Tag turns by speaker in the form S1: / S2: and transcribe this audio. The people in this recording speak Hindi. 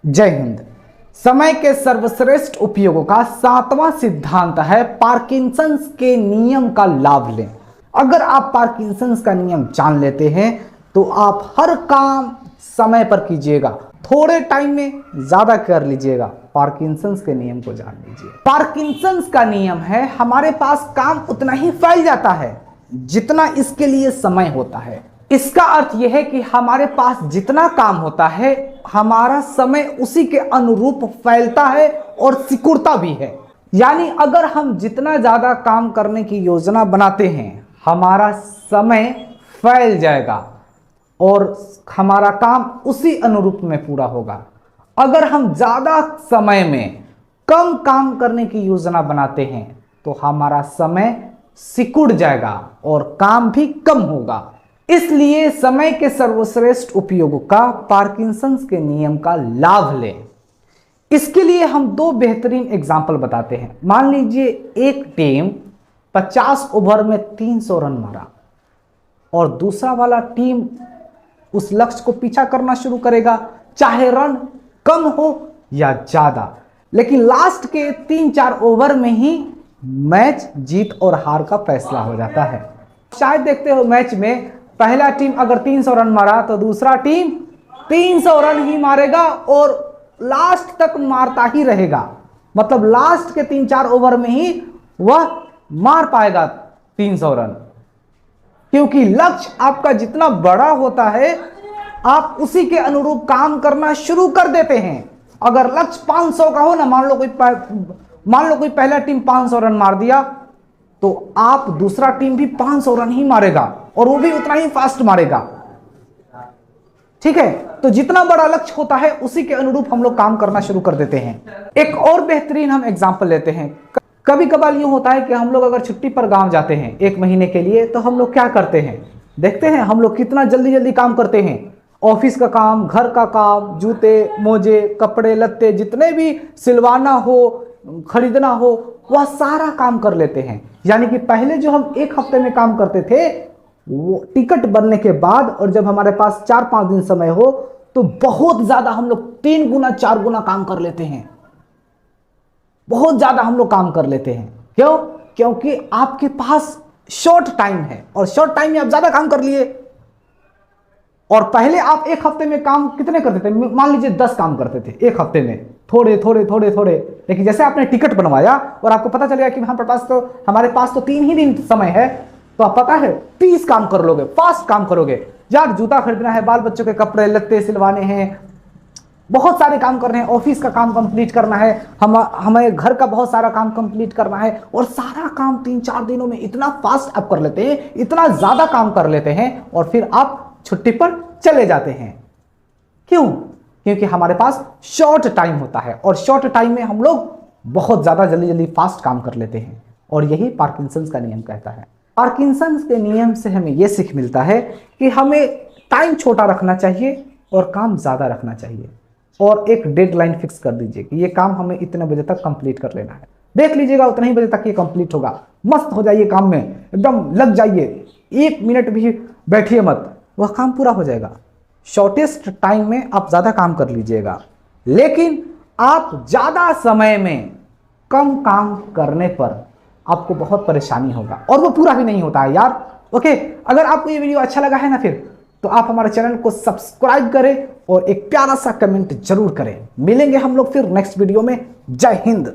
S1: जय हिंद। समय के सर्वश्रेष्ठ उपयोगों का 7वां सिद्धांत है पार्किंसंस के नियम का लाभ लें। अगर आप पार्किंसंस का नियम जान लेते हैं तो आप हर काम समय पर कीजिएगा, थोड़े टाइम में ज्यादा कर लीजिएगा। पार्किंसंस के नियम को जान लीजिए। पार्किंसंस का नियम है हमारे पास काम उतना ही फैल जाता है जितना इसके लिए समय होता है। इसका अर्थ यह है कि हमारे पास जितना काम होता है हमारा समय उसी के अनुरूप फैलता है और सिकुड़ता भी है। यानी अगर हम जितना ज्यादा काम करने की योजना बनाते हैं हमारा समय फैल जाएगा और हमारा काम उसी अनुरूप में पूरा होगा। अगर हम ज्यादा समय में कम काम करने की योजना बनाते हैं तो हमारा समय सिकुड़ जाएगा और काम भी कम होगा। इसलिए समय के सर्वश्रेष्ठ उपयोग का पार्किंसंस के नियम का लाभ लें। इसके लिए हम दो बेहतरीन एग्जाम्पल बताते हैं। मान लीजिए एक टीम 50 ओवर में 300 रन मारा और दूसरा वाला टीम उस लक्ष्य को पीछा करना शुरू करेगा, चाहे रन कम हो या ज्यादा, लेकिन लास्ट के 3-4 ओवर में ही मैच जीत और हार का फैसला हो जाता है। शायद देखते हो मैच में पहला टीम अगर 300 रन मारा तो दूसरा टीम 300 रन ही मारेगा और लास्ट तक मारता ही रहेगा। मतलब लास्ट के 3-4 ओवर में ही वह मार पाएगा 300 रन, क्योंकि लक्ष्य आपका जितना बड़ा होता है आप उसी के अनुरूप काम करना शुरू कर देते हैं। अगर लक्ष्य 500 का हो ना, मान लो कोई पहला टीम 500 रन मार दिया तो आप दूसरा टीम भी 500 रन ही मारेगा और वो भी उतना ही फास्ट मारेगा। ठीक है, तो जितना बड़ा लक्ष्य होता है उसी के अनुरूप हम लोग काम करना शुरू कर देते हैं। एक और बेहतरीन हम एग्जांपल लेते हैं। कभी कभार यूं होता है कि हम लोग अगर छुट्टी पर गांव जाते हैं 1 महीने के लिए, तो हम लोग क्या करते हैं, देखते हैं हम लोग कितना जल्दी जल्दी काम करते हैं। ऑफिस का काम, घर का काम, जूते मोजे कपड़े लत्ते जितने भी सिलवाना हो खरीदना हो वह सारा काम कर लेते हैं। यानी कि पहले जो हम 1 हफ्ते में काम करते थे वो टिकट बनने के बाद और जब हमारे पास 4-5 दिन समय हो तो बहुत ज्यादा हम लोग 3 गुना 4 गुना काम कर लेते हैं। बहुत ज्यादा हम लोग काम कर लेते हैं। क्यों? क्योंकि आपके पास शॉर्ट टाइम है और शॉर्ट टाइम में आप ज्यादा काम कर लिए। और पहले आप 1 हफ्ते में काम कितने करते थे? मान लीजिए 10 काम करते थे 1 हफ्ते में, थोड़े थोड़े थोड़े थोड़े। लेकिन जैसे आपने टिकट बनवाया और आपको पता चल गया कि हमारे पास तो 3 ही दिन समय है, तो आप पता है 30 काम कर लोगे, फास्ट काम करोगे। यार जूता खरीदना है, बाल बच्चों के कपड़े लत्ते सिलवाने हैं, बहुत सारे काम करने हैं, ऑफिस का काम कंप्लीट करना है, हमें घर का बहुत सारा काम कंप्लीट करना है और सारा काम 3-4 दिनों में इतना फास्ट आप कर लेते हैं, इतना ज्यादा काम कर लेते हैं और फिर आप छुट्टी पर चले जाते हैं। क्यों? क्योंकि हमारे पास शॉर्ट टाइम होता है और शॉर्ट टाइम में हम लोग बहुत ज्यादा जल्दी जल्दी फास्ट काम कर लेते हैं। और यही पार्किंसंस का नियम कहता है। पार्किंसंस के नियम से हमें यह सीख मिलता है कि हमें टाइम छोटा रखना चाहिए और काम ज्यादा रखना चाहिए और एक डेडलाइन फिक्स कर दीजिए कि ये काम हमें इतने बजे तक कंप्लीट कर लेना है। देख लीजिएगा उतने ही बजे तक ये कंप्लीट होगा। मस्त हो जाइए काम में, एकदम लग जाइए, 1 मिनट भी बैठिए मत, वह काम पूरा हो जाएगा। शॉर्टेस्ट टाइम में आप ज्यादा काम कर लीजिएगा, लेकिन आप ज्यादा समय में कम काम करने पर आपको बहुत परेशानी होगा और वो पूरा भी नहीं होता है यार। ओके, अगर आपको ये वीडियो अच्छा लगा है ना फिर तो आप हमारे चैनल को सब्सक्राइब करें और एक प्यारा सा कमेंट जरूर करें। मिलेंगे हम लोग फिर नेक्स्ट वीडियो में। जय हिंद।